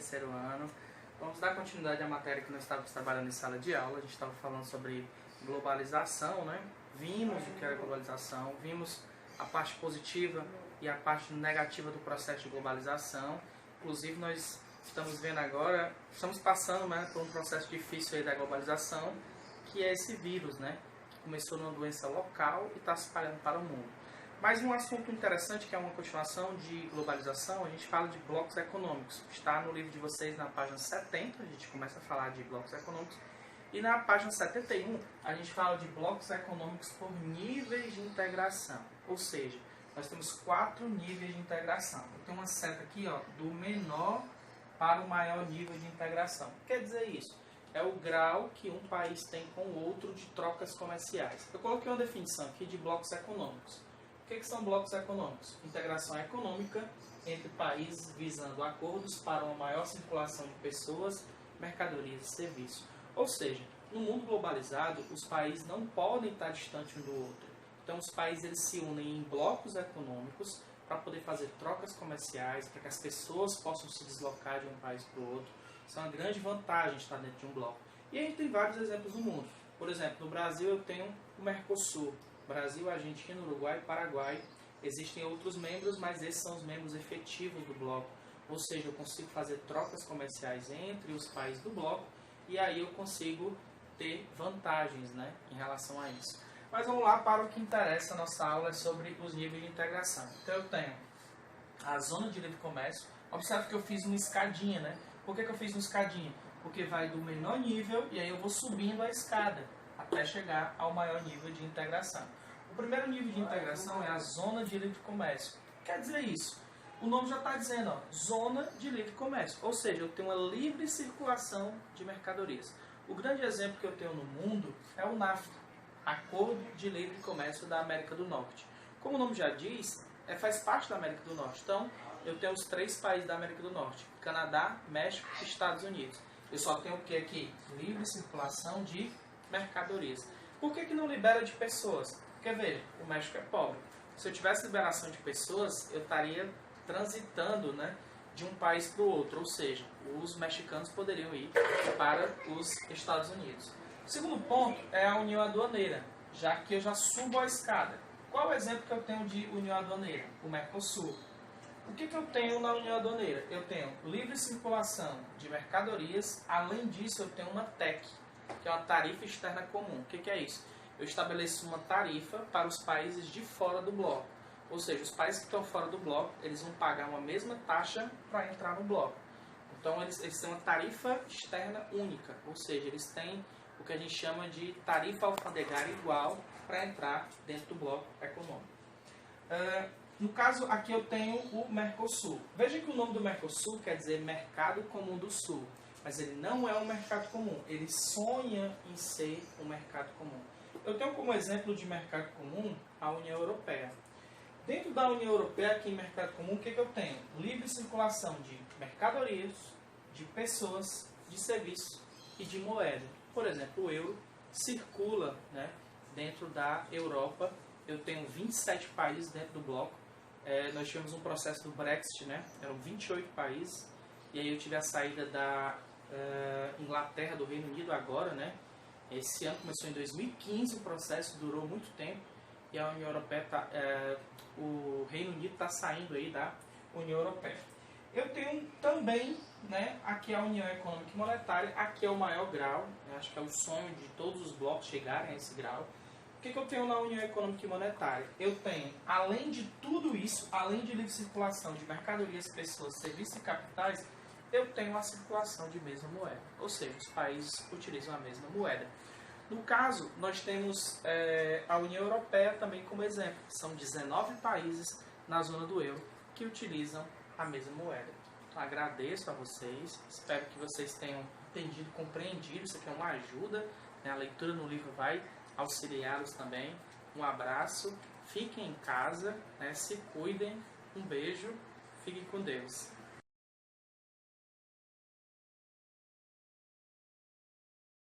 terceiro ano. Vamos dar continuidade à matéria que nós estávamos trabalhando em sala de aula. A gente estava falando sobre globalização, né? Vimos o que era globalização, vimos a parte positiva e a parte negativa do processo de globalização. Inclusive, nós estamos vendo agora, estamos passando, né, por um processo difícil aí da globalização, que é esse vírus, né? Que começou numa doença local e está se espalhando para o mundo. Mas um assunto interessante, que é uma continuação de globalização, a gente fala de blocos econômicos. Está no livro de vocês na página 70, a gente começa a falar de blocos econômicos. E na página 71, a gente fala de blocos econômicos por níveis de integração. Ou seja, nós temos 4 níveis de integração. Eu tenho uma seta aqui, ó, do menor para o maior nível de integração. O que quer dizer isso? É o grau que um país tem com o outro de trocas comerciais. Eu coloquei uma definição aqui de blocos econômicos. O que são blocos econômicos? Integração econômica entre países visando acordos para uma maior circulação de pessoas, mercadorias e serviços. Ou seja, no mundo globalizado, os países não podem estar distantes um do outro. Então, os países eles se unem em blocos econômicos para poder fazer trocas comerciais, para que as pessoas possam se deslocar de um país para o outro. Isso é uma grande vantagem de estar dentro de um bloco. E a gente tem vários exemplos no mundo. Por exemplo, no Brasil eu tenho o Mercosul. Brasil, Argentina, Uruguai e Paraguai. Existem outros membros, mas esses são os membros efetivos do bloco. Ou seja, eu consigo fazer trocas comerciais entre os países do bloco e aí eu consigo ter vantagens, né, em relação a isso. Mas vamos lá para o que interessa. A nossa aula é sobre os níveis de integração. Então eu tenho a zona de livre comércio. Observe que eu fiz uma escadinha, né? Por que eu fiz uma escadinha? Porque vai do menor nível e aí eu vou subindo a escada até chegar ao maior nível de integração. O primeiro nível de integração é a zona de livre comércio. Quer dizer isso? O nome já está dizendo, ó, zona de livre comércio. Ou seja, eu tenho uma livre circulação de mercadorias. O grande exemplo que eu tenho no mundo é o NAFTA, Acordo de Livre Comércio da América do Norte. Como o nome já diz, faz parte da América do Norte. Então, eu tenho os 3 países da América do Norte: Canadá, México e Estados Unidos. Eu só tenho o que aqui? Livre circulação de mercadorias. Por que não libera de pessoas? Porque, veja, o México é pobre. Se eu tivesse liberação de pessoas, eu estaria transitando, né, de um país para o outro. Ou seja, os mexicanos poderiam ir para os Estados Unidos. O segundo ponto é a união aduaneira, já que eu já subo a escada. Qual o exemplo que eu tenho de união aduaneira? O Mercosul. O que eu tenho na união aduaneira? Eu tenho livre circulação de mercadorias. Além disso, eu tenho uma TEC, que é uma tarifa externa comum. O que é isso? Eu estabeleço uma tarifa para os países de fora do bloco. Ou seja, os países que estão fora do bloco, eles vão pagar uma mesma taxa para entrar no bloco. Então, eles têm uma tarifa externa única. Ou seja, eles têm o que a gente chama de tarifa alfandegária igual para entrar dentro do bloco econômico. No caso, aqui eu tenho o Mercosul. Veja que o nome do Mercosul quer dizer Mercado Comum do Sul. Mas ele não é um mercado comum. Ele sonha em ser um mercado comum. Eu tenho como exemplo de mercado comum a União Europeia. Dentro da União Europeia, aqui em mercado comum, o que eu tenho? Livre circulação de mercadorias, de pessoas, de serviços e de moeda. Por exemplo, o euro circula, né, dentro da Europa. Eu tenho 27 países dentro do bloco. Nós tivemos um processo do Brexit, né? Eram 28 países. E aí eu tive a saída da Inglaterra, do Reino Unido agora, né? Esse ano começou em 2015, o processo durou muito tempo. E a União Europeia o Reino Unido está saindo aí da União Europeia. Eu tenho também, né, aqui a União Econômica e Monetária. Aqui é o maior grau. Acho que é o sonho de todos os blocos chegarem a esse grau. O que eu tenho na União Econômica e Monetária? Eu tenho, além de tudo isso, além de livre circulação de mercadorias, pessoas, serviços e capitais, eu tenho a circulação de mesma moeda. Ou seja, os países utilizam a mesma moeda. No caso, nós temos a União Europeia também como exemplo. São 19 países na zona do euro que utilizam a mesma moeda. Então, agradeço a vocês. Espero que vocês tenham entendido, compreendido. Isso aqui é uma ajuda, né? A leitura no livro vai auxiliá-los também. Um abraço, fiquem em casa, né? Se cuidem, um beijo, fiquem com Deus.